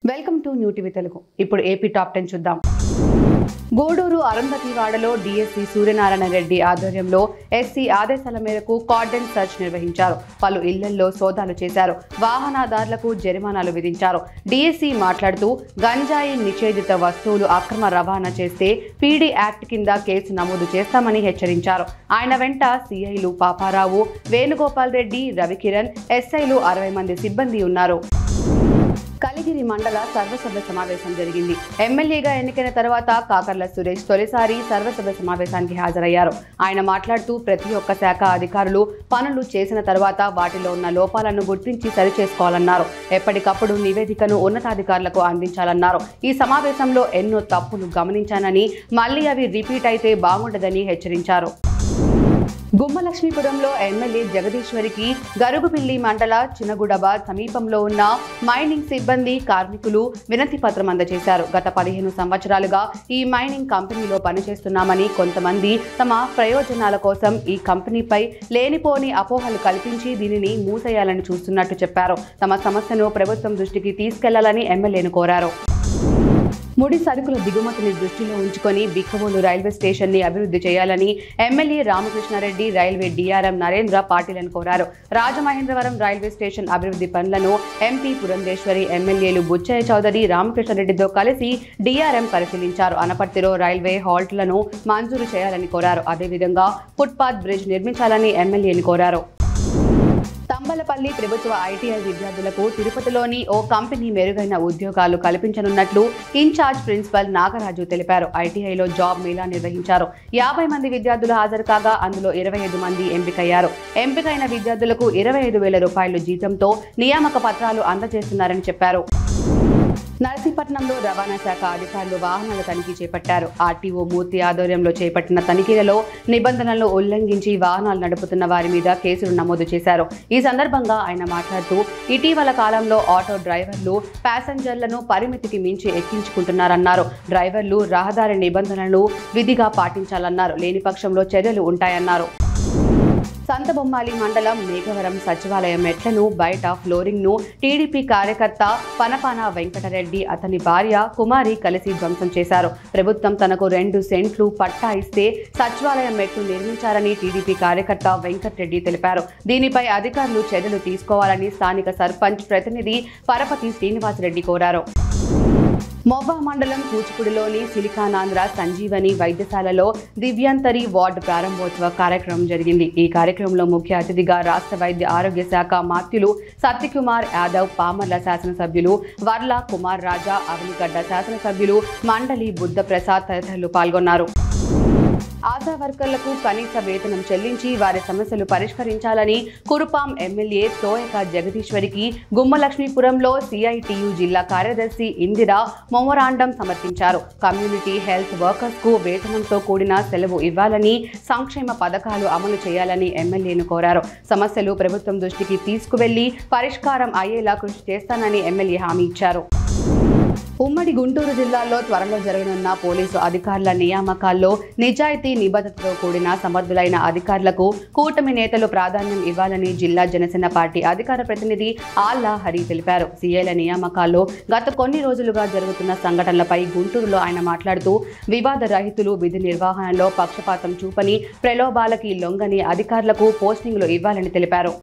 Welcome to new TV Telugu. ఇప్పుడు AP top 10 చూద్దాం. Gudur అరుంధతివాడలో DSC Suryanarayana Reddy ఆధ్వర్యంలో ఎస్సీ ఆదేశాల మేరకు కార్డన్ సర్చ్ నిర్వహించారు. పలు ఇళ్లలో సోదాలు చేశారు. వాహనదారులకు జరిమానాలు విధించారు. డిఎస్సి మాట్లాడుతూ గంజాయి నిషేధిత వస్తువులు అక్రమ రవాణా చేస్తే పీడీ యాక్ట్ కింద కేసు నమోదు చేస్తామని హెచ్చరించారు. ఆయన వెంట సిఐలు పాపారావు, వేణుగోపాల్ రెడ్డి, రవికిరణ్, ఎస్ఐలు 60 మంది సిబ్బంది ఉన్నారు. కలిగిరి మండల సర్వసభ్య సమావేశం జరిగింది. ఎమ్మెల్యేగా ఎన్నికైన తర్వాత కాకర్ల సురేష్ తొలిసారి సర్వసభ్య సమావేశానికి హాజరయ్యారు. ఆయన మాట్లాడుతూ ప్రతి ఒక్క శాఖ అధికారులు పనులు చేసిన తర్వాత వాటిలో ఉన్న లోపాలను గుర్తించి సరిచేసుకోవాలన్నారు. ఎప్పటికప్పుడు నివేదికను ఉన్నతాధికారులకు అందించాలన్నారు. ఈ సమావేశంలో ఎన్నో తప్పులు గమనించానని, మళ్లీ అవి రిపీట్ అయితే బాగుండదని హెచ్చరించారు. గుమ్మలక్ష్మీపురంలో ఎమ్మెల్యే జగదీశ్వరికి గరుగుపిల్లి మండల చినగుడబ సమీపంలో ఉన్న మైనింగ్ సిబ్బంది కార్మికులు వినతి పత్రం అందజేశారు. గత 15 సంవత్సరాలుగా ఈ మైనింగ్ కంపెనీలో పనిచేస్తున్నామని, కొంతమంది తమ ప్రయోజనాల కోసం ఈ కంపెనీపై లేనిపోని అపోహలు కల్పించి దీనిని మూసేయాలని చూస్తున్నట్టు చెప్పారు. తమ సమస్యను ప్రభుత్వం దృష్టికి తీసుకెళ్లాలని ఎమ్మెల్యేను కోరారు. ముడి సరుకుల దిగుమతిని దృష్టిలో ఉంచుకొని బిక్కవోలు రైల్వే స్టేషన్ ని అభివృద్ధి చేయాలని MLA Ramakrishna Reddy, railway DRM Narendra పాటిలను కోరారు. రాజమహేంద్రవరం రైల్వే స్టేషన్ అభివృద్ధి పనులను ఎంపీ పురంధేశ్వరి, ఎమ్మెల్యేలు బుచ్చయ్య చౌదరి, రామకృష్ణారెడ్డితో కలిసి డిఆర్ఎం పరిశీలించారు. అనపర్తిలో రైల్వే హాల్ట్లను మంజూరు చేయాలని కోరారు. అదేవిధంగా ఫుట్పాత్ బ్రిడ్జ్ నిర్మించాలని ఎమ్మెల్యేని కోరారు. తంబలపల్లి ప్రభుత్వ ఐటీఐ విద్యార్థులకు తిరుపతిలోని ఓ కంపెనీ మెరుగైన ఉద్యోగాలు కల్పించనున్నట్లు ఇన్ఛార్జ్ ప్రిన్సిపల్ నాగరాజు తెలిపారు. ఐటీఐలో జాబ్ మేళా నిర్వహించారు. 50 మంది విద్యార్థులు హాజరు కాగా అందులో 25 మంది ఎంపికయ్యారు. ఎంపికైన విద్యార్థులకు 25,000 రూపాయలు జీతంతో నియామక పత్రాలు అందజేస్తున్నారని చెప్పారు. నర్సీపట్నంలో రవాణా శాఖ అధికారులు వాహనాల తనిఖీ చేపట్టారు. ఆర్టీఓ మూర్తి ఆధ్వర్యంలో చేపట్టిన తనిఖీలలో నిబంధనలను ఉల్లంఘించి వాహనాలు నడుపుతున్న వారి మీద కేసులు నమోదు చేశారు. ఈ సందర్భంగా ఆయన మాట్లాడుతూ ఇటీవల కాలంలో ఆటో డ్రైవర్లు ప్యాసింజర్లను పరిమితికి మించి ఎక్కించుకుంటున్నారన్నారు. డ్రైవర్లు రహదారి నిబంధనలను విధిగా పాటించాలన్నారు. లేని పక్షంలో చర్యలు ఉంటాయన్నారు. సంతబొమ్మాలి మండలం మేఘవరం సచివాలయం మెట్లను బయట ఫ్లోరింగ్ ను టీడీపీ కార్యకర్త పనపాన వెంకటరెడ్డి, అతని భార్య కుమారి కలిసి ధ్వంసం చేశారు. ప్రభుత్వం తనకు 2 సెంట్లు పట్టా ఇస్తే సచివాలయం మెట్లు నిర్మించారని టీడీపీ కార్యకర్త వెంకటరెడ్డి తెలిపారు. దీనిపై అధికారులు చర్యలు తీసుకోవాలని స్థానిక సర్పంచ్ ప్రతినిధి పరపతి శ్రీనివాసరెడ్డి కోరారు. మొవ్వ మండలం కూచిపూడిలోని సిలికానాంధ్ర సంజీవని వైద్యశాలలో దివ్యాంతరి వార్డు ప్రారంభోత్సవ కార్యక్రమం జరిగింది. ఈ కార్యక్రమంలో ముఖ్య అతిథిగా రాష్ట్ర వైద్య ఆరోగ్య శాఖ మాత్యులు సత్యకుమార్ యాదవ్, పామర్ల శాసనసభ్యులు వర్ల కుమార్ రాజా, అవనిగడ్డ శాసనసభ్యులు మండలి బుద్ధ ప్రసాద్ తదితరులు పాల్గొన్నారు. ఆశా వర్కర్లకు కనీస వేతనం చెల్లించి వారి సమస్యలు పరిష్కరించాలని కురుపాం ఎమ్మెల్యే తోయక జగదీశ్వరికి గుమ్మలక్ష్మీపురంలో సిఐటియు జిల్లా కార్యదర్శి ఇందిరా మెమోరాండం సమర్పించారు. కమ్యూనిటీ హెల్త్ వర్కర్స్ కు వేతనంతో కూడిన సెలవు ఇవ్వాలని, సంక్షేమ పథకాలు అమలు చేయాలని ఎమ్మెల్యేను కోరారు. సమస్యలు ప్రభుత్వం దృష్టికి తీసుకువెళ్లి పరిష్కారం అయ్యేలా కృషి చేస్తానని ఎమ్మెల్యే హామీ ఇచ్చారు. ఉమ్మడి గుంటూరు జిల్లాలో త్వరలో జరగనున్న పోలీసు అధికారుల నియామకాల్లో నిజాయితీ, నిబద్ధతతో కూడిన సమర్థులైన అధికారులకు కూటమి నేతలు ప్రాధాన్యం ఇవ్వాలని జిల్లా జనసేన పార్టీ అధికార ప్రతినిధి ఆళ్ల హరి తెలిపారు. సీఐల నియామకాల్లో గత కొన్ని రోజులుగా జరుగుతున్న సంఘటనలపై గుంటూరులో ఆయన మాట్లాడుతూ వివాద రహితులు, విధి నిర్వహణలో పక్షపాతం చూపని, ప్రలోభాలకి లొంగని అధికారులకు పోస్టింగ్లు ఇవ్వాలని తెలిపారు.